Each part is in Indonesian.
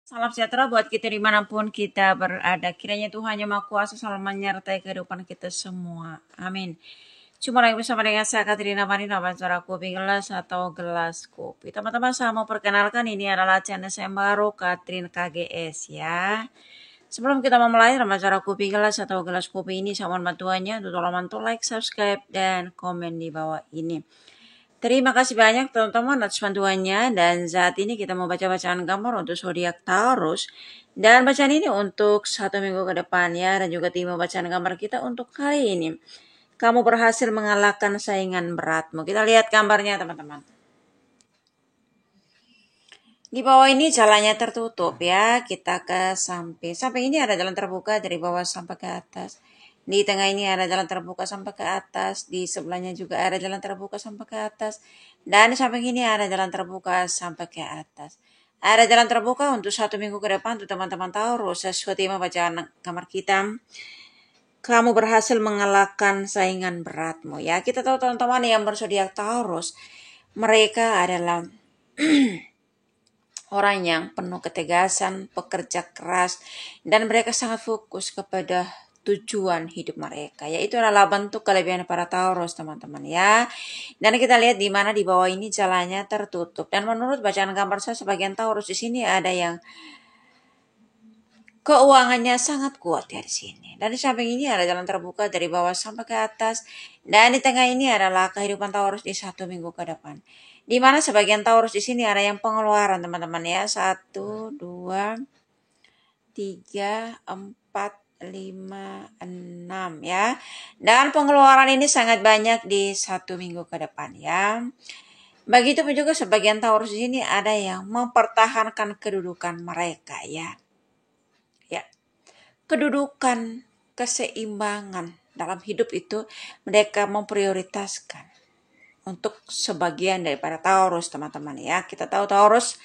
Salam sejahtera buat kita dimanapun kita berada. Kiranya Tuhan Yang Maha Kuasa selalu menyertai kehidupan kita semua. Amin. Jumpa lagi bersama dengan saya Katrina Marina, acara kopi gelas atau gelas kopi. Teman-teman, saya mau perkenalkan, ini adalah channel saya baru, Katrin KGS ya. Sebelum kita memulai acara kopi gelas atau gelas kopi ini, saya mohon bantuannya untuk tolong bantu like, subscribe, dan komen di bawah ini. Terima kasih banyak teman-teman atas bantuannya, dan saat ini kita mau baca bacaan gambar untuk zodiak Taurus, dan bacaan ini untuk 1 minggu ke depan ya, dan juga tim bacaan gambar kita untuk kali ini. Kamu berhasil mengalahkan saingan beratmu. Kita lihat gambarnya teman-teman. Di bawah ini jalannya tertutup ya, kita ke samping. Samping ini ada jalan terbuka dari bawah sampai ke atas. Di tengah ini ada jalan terbuka sampai ke atas. Di sebelahnya juga ada jalan terbuka sampai ke atas. Dan di samping ini ada jalan terbuka sampai ke atas. Ada jalan terbuka untuk 1 minggu ke depan untuk teman-teman Taurus. Sesuai tema bacaan kamar kita. Kamu berhasil mengalahkan saingan beratmu ya. Kita tahu teman-teman yang berzodiak Taurus, mereka adalah orang yang penuh ketegasan, pekerja keras, dan mereka sangat fokus kepada tujuan hidup mereka. Yaitu adalah bentuk kelebihan para Taurus, teman-teman ya. Dan kita lihat di mana di bawah ini jalannya tertutup. Dan menurut bacaan gambar saya, sebagian Taurus di sini ada yang keuangannya sangat kuat ya di sini. Dan di samping ini ada jalan terbuka dari bawah sampai ke atas. Dan di tengah ini adalah kehidupan Taurus di 1 minggu ke depan. Di mana sebagian Taurus di sini ada yang pengeluaran teman-teman ya. 1, 2, 3, 4, 5, 6 ya. Dan pengeluaran ini sangat banyak di 1 minggu ke depan ya. Begitupun juga sebagian Taurus di sini ada yang mempertahankan kedudukan mereka ya. Kedudukan, keseimbangan dalam hidup itu mereka memprioritaskan untuk sebagian daripada Taurus, teman-teman ya. Kita tahu Taurus,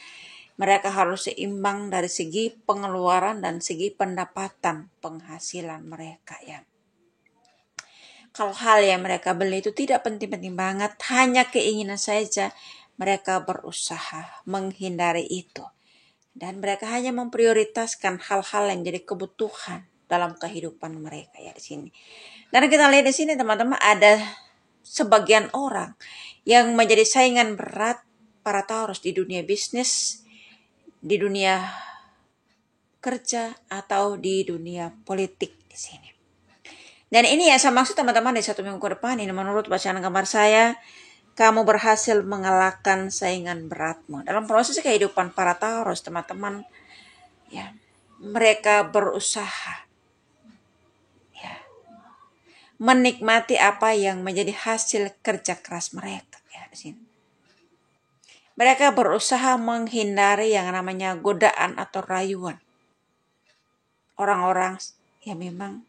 mereka harus seimbang dari segi pengeluaran dan segi pendapatan penghasilan mereka ya. Kalau hal yang mereka beli itu tidak penting-penting banget, hanya keinginan saja, mereka berusaha menghindari itu. Dan mereka hanya memprioritaskan hal-hal yang jadi kebutuhan dalam kehidupan mereka ya di sini. Dan kita lihat di sini teman-teman, ada sebagian orang yang menjadi saingan berat para Taurus di dunia bisnis, di dunia kerja, atau di dunia politik di sini. Dan ini yang saya maksud teman-teman di 1 minggu ke depan ini, menurut bacaan gambar saya, kamu berhasil mengalahkan saingan beratmu. Dalam proses kehidupan para Taurus, teman-teman, ya, mereka berusaha ya, menikmati apa yang menjadi hasil kerja keras mereka ya di sini. Mereka berusaha menghindari yang namanya godaan atau rayuan orang-orang yang memang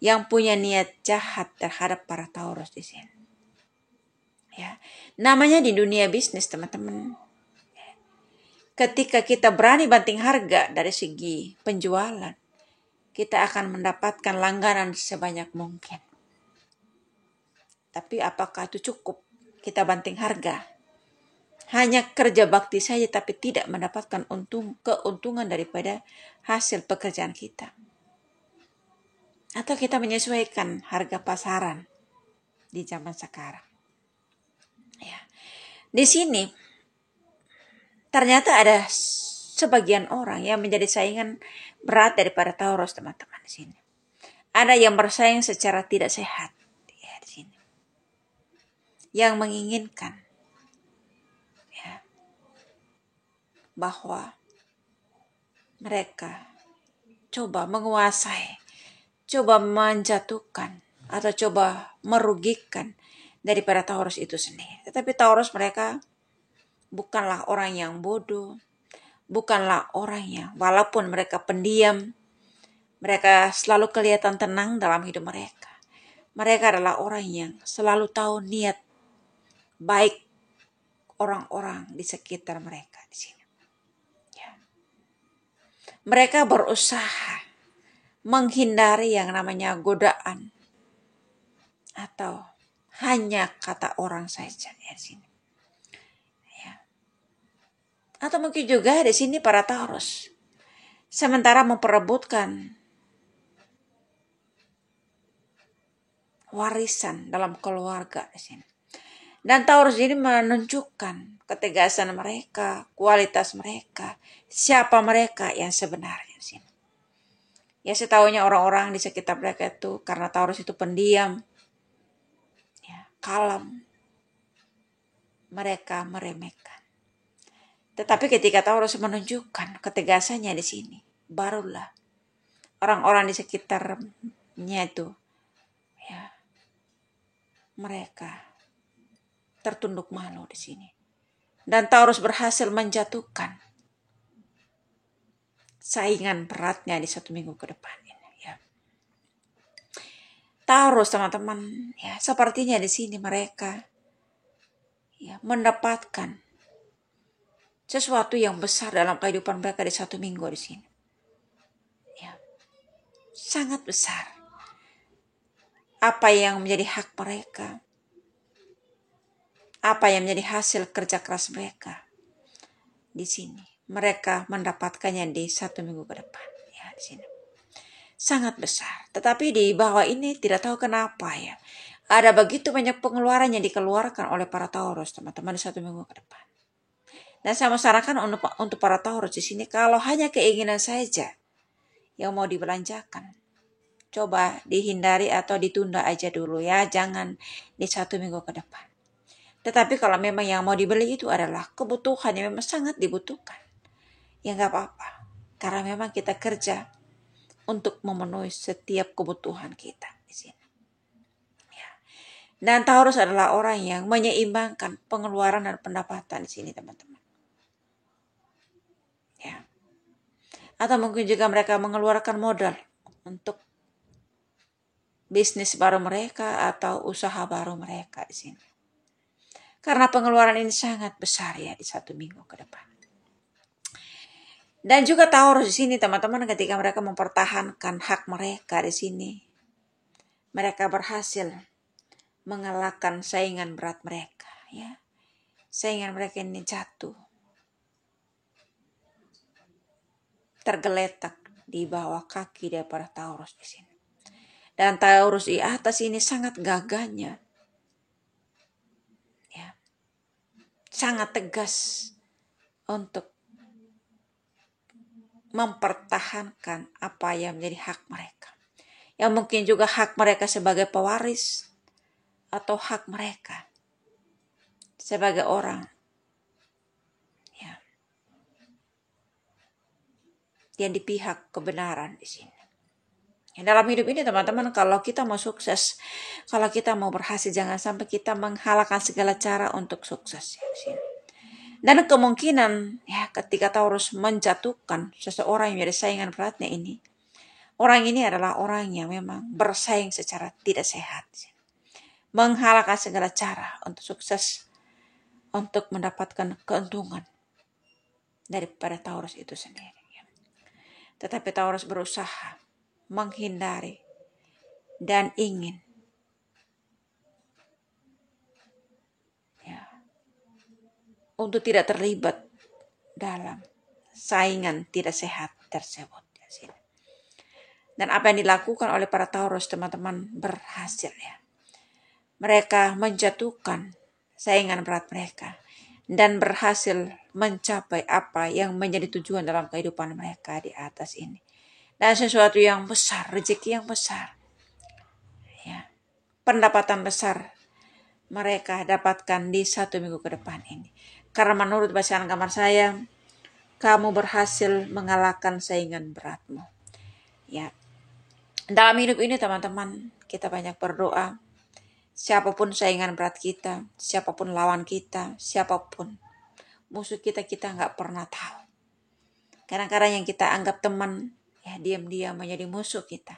yang punya niat jahat terhadap para Taurus di sini. Ya, namanya di dunia bisnis, teman-teman. Ketika kita berani banting harga dari segi penjualan, kita akan mendapatkan langganan sebanyak mungkin. Tapi apakah itu cukup? Kita banting harga. Hanya kerja bakti saja tapi tidak mendapatkan keuntungan daripada hasil pekerjaan kita. Atau kita menyesuaikan harga pasaran di zaman sekarang. Ya. Di sini ternyata ada sebagian orang yang menjadi saingan berat daripada Taurus, teman-teman di sini. Ada yang bersaing secara tidak sehat ya di sini. Yang menginginkan ya, bahwa mereka coba menguasai, coba menjatuhkan, atau coba merugikan daripada Taurus itu sendiri. Tetapi Taurus mereka bukanlah orang yang bodoh, bukanlah orang yang walaupun mereka pendiam, mereka selalu kelihatan tenang dalam hidup mereka. Mereka adalah orang yang selalu tahu niat baik orang-orang di sekitar mereka di sini. Ya. Mereka berusaha menghindari yang namanya godaan atau hanya kata orang saja ya di sini. Ya. Atau mungkin juga di sini para Taurus sementara memperebutkan warisan dalam keluarga di sini. Dan Taurus ini menunjukkan ketegasan mereka, kualitas mereka, siapa mereka yang sebenarnya di sini. Ya, setahunya orang-orang di sekitar mereka itu karena Taurus itu pendiam, ya, kalem, mereka meremehkan. Tetapi ketika Taurus menunjukkan ketegasannya di sini, barulah orang-orang di sekitarnya itu, ya, mereka tertunduk malu di sini. Dan Taurus berhasil menjatuhkan saingan beratnya di 1 minggu ke depan ini. Ya. Taurus teman-teman, ya sepertinya di sini mereka ya mendapatkan sesuatu yang besar dalam kehidupan mereka di 1 minggu di sini. Ya, sangat besar. Apa yang menjadi hak mereka, apa yang menjadi hasil kerja keras mereka di sini, mereka mendapatkannya di 1 minggu ke depan. Ya, di sini sangat besar. Tetapi di bawah ini tidak tahu kenapa ya, ada begitu banyak pengeluaran yang dikeluarkan oleh para Taurus teman-teman di 1 minggu ke depan. Dan saya mau sarankan untuk para Taurus di sini, kalau hanya keinginan saja yang mau dibelanjakan, coba dihindari atau ditunda aja dulu ya, jangan di 1 minggu ke depan. Tetapi kalau memang yang mau dibeli itu adalah kebutuhan yang memang sangat dibutuhkan, ya nggak apa-apa. Karena memang kita kerja untuk memenuhi setiap kebutuhan kita di sini. Ya. Dan Taurus adalah orang yang menyeimbangkan pengeluaran dan pendapatan di sini teman-teman. Ya. Atau mungkin juga mereka mengeluarkan modal untuk bisnis baru mereka atau usaha baru mereka di sini. Karena pengeluaran ini sangat besar ya di 1 minggu ke depan. Dan juga Taurus di sini teman-teman, ketika mereka mempertahankan hak mereka di sini, mereka berhasil mengalahkan saingan berat mereka ya. Saingan mereka ini jatuh, tergeletak di bawah kaki daripada Taurus di sini. Dan Taurus di atas ini sangat gagahnya, ya, sangat tegas untuk mempertahankan apa yang menjadi hak mereka. Yang mungkin juga hak mereka sebagai pewaris atau hak mereka sebagai orang ya, yang di pihak kebenaran di sini. Dalam hidup ini teman-teman, kalau kita mau sukses, kalau kita mau berhasil, jangan sampai kita menghalalkan segala cara untuk sukses ya, di sini. Dan kemungkinan ya ketika Taurus menjatuhkan seseorang yang menjadi saingan beratnya ini, orang ini adalah orang yang memang bersaing secara tidak sehat, menghalalkan segala cara untuk sukses, untuk mendapatkan keuntungan daripada Taurus itu sendiri. Tetapi Taurus berusaha menghindari dan ingin ya, untuk tidak terlibat dalam saingan tidak sehat tersebut. Dan apa yang dilakukan oleh para Taurus teman-teman berhasil ya. Mereka menjatuhkan saingan berat mereka dan berhasil mencapai apa yang menjadi tujuan dalam kehidupan mereka di atas ini. Dan sesuatu yang besar, rezeki yang besar, ya, pendapatan besar mereka dapatkan di 1 minggu ke depan ini. Karena menurut bacaan kamar saya, kamu berhasil mengalahkan saingan beratmu. Ya, dalam hidup ini teman-teman, kita banyak berdoa. Siapapun saingan berat kita, siapapun lawan kita, siapapun musuh kita, kita nggak pernah tahu. Kadang-kadang yang kita anggap teman, ya diam-diam menjadi musuh kita,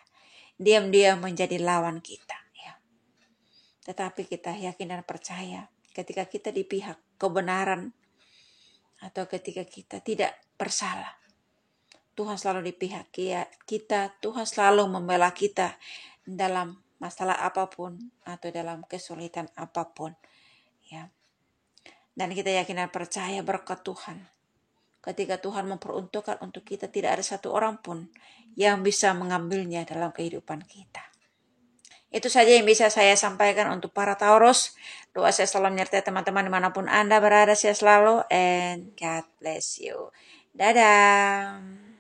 diam-diam menjadi lawan kita. Ya. Tetapi kita yakin dan percaya, ketika kita di pihak kebenaran atau ketika kita tidak bersalah, Tuhan selalu di pihak kita, Tuhan selalu membela kita dalam masalah apapun atau dalam kesulitan apapun. Ya. Dan kita yakin dan percaya berkat Tuhan ketika Tuhan memperuntukkan untuk kita, tidak ada satu orang pun yang bisa mengambilnya dalam kehidupan kita. Itu saja yang bisa saya sampaikan untuk para Taurus. Doa saya selalu menyertai teman-teman dimanapun Anda berada, saya selalu, and God bless you. Dadah.